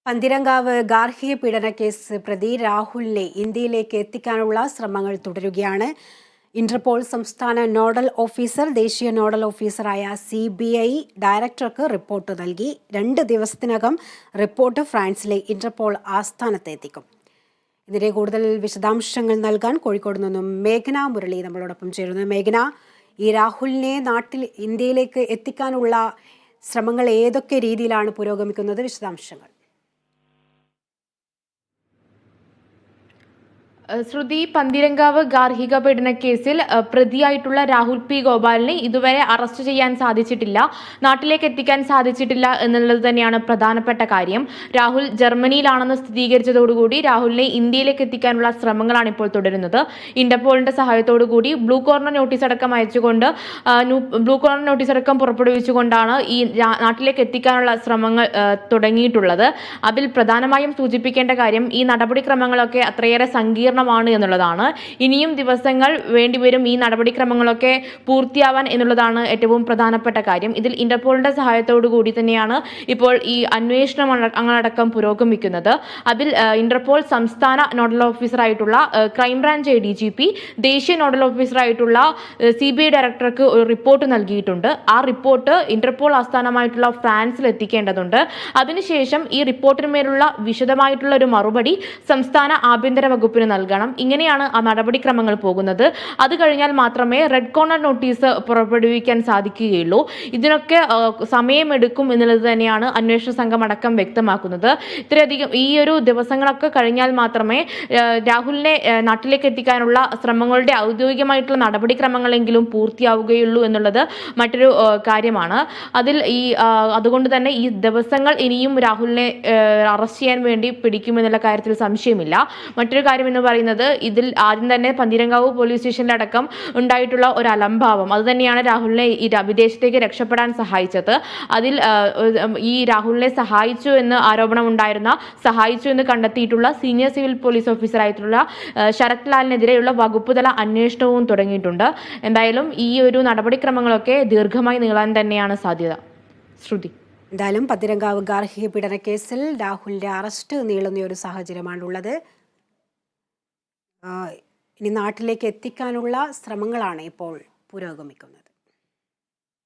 പന്തിരങ്കാവ് ഗാർഹിക പീഡന കേസ് പ്രതി രാഹുലിനെ ഇന്ത്യയിലേക്ക് എത്തിക്കാനുള്ള ശ്രമങ്ങൾ തുടരുകയാണ്. ഇന്റർപോൾ സംസ്ഥാന നോഡൽ ഓഫീസർ ദേശീയ നോഡൽ ഓഫീസറായ CBI ഡയറക്ടർക്ക് റിപ്പോർട്ട് നൽകി. 2 ദിവസത്തിനകം റിപ്പോർട്ട് ഫ്രാൻസിലെ ഇന്റർപോൾ ആസ്ഥാനത്ത് എത്തിക്കും. ഇതിന്റെ കൂടുതൽ വിശദാംശങ്ങൾ നൽകാൻ കോഴിക്കോട് നിന്നും മേഘന മുരളി നമ്മളോടൊപ്പം ചേരുന്നു. മേഘന, ഈ രാഹുലിനെ ഇന്ത്യയിലേക്ക് എത്തിക്കാനുള്ള ശ്രമങ്ങൾ ഏതൊക്കെ രീതിയിലാണ് പുരോഗമിക്കുന്നത്? വിശദാംശങ്ങൾ. ശ്രുതി, പന്തിരങ്കാവ് ഗാർഹിക പീഡന കേസിൽ പ്രതിയായിട്ടുള്ള രാഹുൽ P. ഗോപാലിനെ ഇതുവരെ അറസ്റ്റ് ചെയ്യാൻ സാധിച്ചിട്ടില്ല, നാട്ടിലേക്ക് എത്തിക്കാൻ സാധിച്ചിട്ടില്ല എന്നുള്ളത് തന്നെയാണ് പ്രധാനപ്പെട്ട കാര്യം. രാഹുൽ ജർമ്മനിയിലാണെന്ന് സ്ഥിരീകരിച്ചതോടുകൂടി രാഹുലിനെ ഇന്ത്യയിലേക്ക് എത്തിക്കാനുള്ള ശ്രമങ്ങളാണ് ഇപ്പോൾ തുടരുന്നത്. ഇന്റർപോളിന്റെ സഹായത്തോടുകൂടി ബ്ലൂ കോർണർ നോട്ടീസ് അടക്കം പുറപ്പെടുവിച്ചുകൊണ്ടാണ് ഈ നാട്ടിലേക്ക് എത്തിക്കാനുള്ള ശ്രമങ്ങൾ തുടങ്ങിയിട്ടുള്ളത്. അതിൽ പ്രധാനമായും സൂചിപ്പിക്കേണ്ട കാര്യം, ഈ നടപടിക്രമങ്ങളൊക്കെ അത്രയേറെ സങ്കീർണമാണ് എന്നുള്ളതാണ്. ഇനിയും ദിവസങ്ങൾ വേണ്ടിവരും ഈ നടപടിക്രമങ്ങളൊക്കെ പൂർത്തിയാവാൻ എന്നുള്ളതാണ് ഏറ്റവും പ്രധാനപ്പെട്ട കാര്യം. ഇതിൽ ഇന്റർപോളിന്റെ സഹായത്തോടു കൂടി തന്നെയാണ് ഇപ്പോൾ ഈ അന്വേഷണമടക്കം പുരോഗമിക്കുന്നത്. അതിൽ ഇന്റർപോൾ സംസ്ഥാന നോഡൽ ഓഫീസറായിട്ടുള്ള ക്രൈംബ്രാഞ്ച് ADGP, ദേശീയ നോഡൽ ഓഫീസറായിട്ടുള്ള CBI ഡയറക്ടർക്ക് ഒരു റിപ്പോർട്ട് നൽകിയിട്ടുണ്ട്. ആ റിപ്പോർട്ട് ഇന്റർപോൾ ആസ്ഥാനമായിട്ടുള്ള ഫ്രാൻസിൽ എത്തിക്കേണ്ടതുണ്ട്. അതിനുശേഷം ഈ റിപ്പോർട്ടിന്മേലുള്ള വിശദമായിട്ടുള്ള ഒരു മറുപടി സംസ്ഥാന ആഭ്യന്തര വകുപ്പിന് നൽകണം. ഇങ്ങനെയാണ് ആ നടപടിക്രമങ്ങൾ പോകുന്നത്. അത് കഴിഞ്ഞാൽ മാത്രമേ റെഡ് കോർണർ നോട്ടീസ് പുറപ്പെടുവിക്കാൻ സാധിക്കുകയുള്ളൂ. ഇതിനൊക്കെ സമയമെടുക്കും എന്നുള്ളത് തന്നെയാണ് അന്വേഷണ സംഘം അടക്കം വ്യക്തമാക്കുന്നത്. ഇത്രയധികം ഈ ഒരു ദിവസങ്ങളൊക്കെ കഴിഞ്ഞാൽ മാത്രമേ രാഹുലിനെ നാട്ടിലേക്ക് എത്തിക്കാനുള്ള ശ്രമങ്ങളുടെ ഔദ്യോഗികമായിട്ടുള്ള നടപടിക്രമങ്ങളെങ്കിലും പൂർത്തിയാവുകയുള്ളൂ എന്നുള്ളത് മറ്റൊരു കാര്യമാണ്. അതുകൊണ്ട് തന്നെ ഈ ദിവസങ്ങൾ ഇനിയും രാഹുലിനെ അറസ്റ്റ് ചെയ്യാൻ വേണ്ടി പിടിക്കുമെന്നുള്ള കാര്യത്തിൽ സംശയമില്ല. മറ്റൊരു കാര്യം എന്ന് പറയുന്നത്, ഇതിൽ ആദ്യം തന്നെ പന്തിരങ്കാവ് പോലീസ് സ്റ്റേഷനിലടക്കം ഉണ്ടായിട്ടുള്ള ഒരു അലംഭാവം അത് തന്നെയാണ് രാഹുലിനെ ഈ വിദേശത്തേക്ക് രക്ഷപ്പെടാൻ സഹായിച്ചത്. അതിൽ ഈ രാഹുലിനെ സഹായിച്ചു എന്ന് കണ്ടെത്തിയിട്ടുള്ള സീനിയർ സിവിൽ പോലീസ് ഓഫീസറായിട്ടുള്ള ശരത് ലാലിനെതിരെയുള്ള വകുപ്പുതല അന്വേഷണവും തുടങ്ങിയിട്ടുണ്ട്. എന്തായാലും ഈ ഒരു നടപടിക്രമങ്ങളൊക്കെ ദീർഘമായി നീളാൻ തന്നെയാണ് സാധ്യത. ശ്രുതി, എന്തായാലും പന്തിരങ്കാവ് ഗാർഹിക പീഡന കേസിൽ രാഹുലിന്റെ അറസ്റ്റ് നീളുന്ന ഒരു സാഹചര്യമാണുള്ളത്. ഇനി നാട്ടിലേക്ക് എത്തിക്കാനുള്ള ശ്രമങ്ങളാണ് ഇപ്പോൾ പുരോഗമിക്കുന്നത്.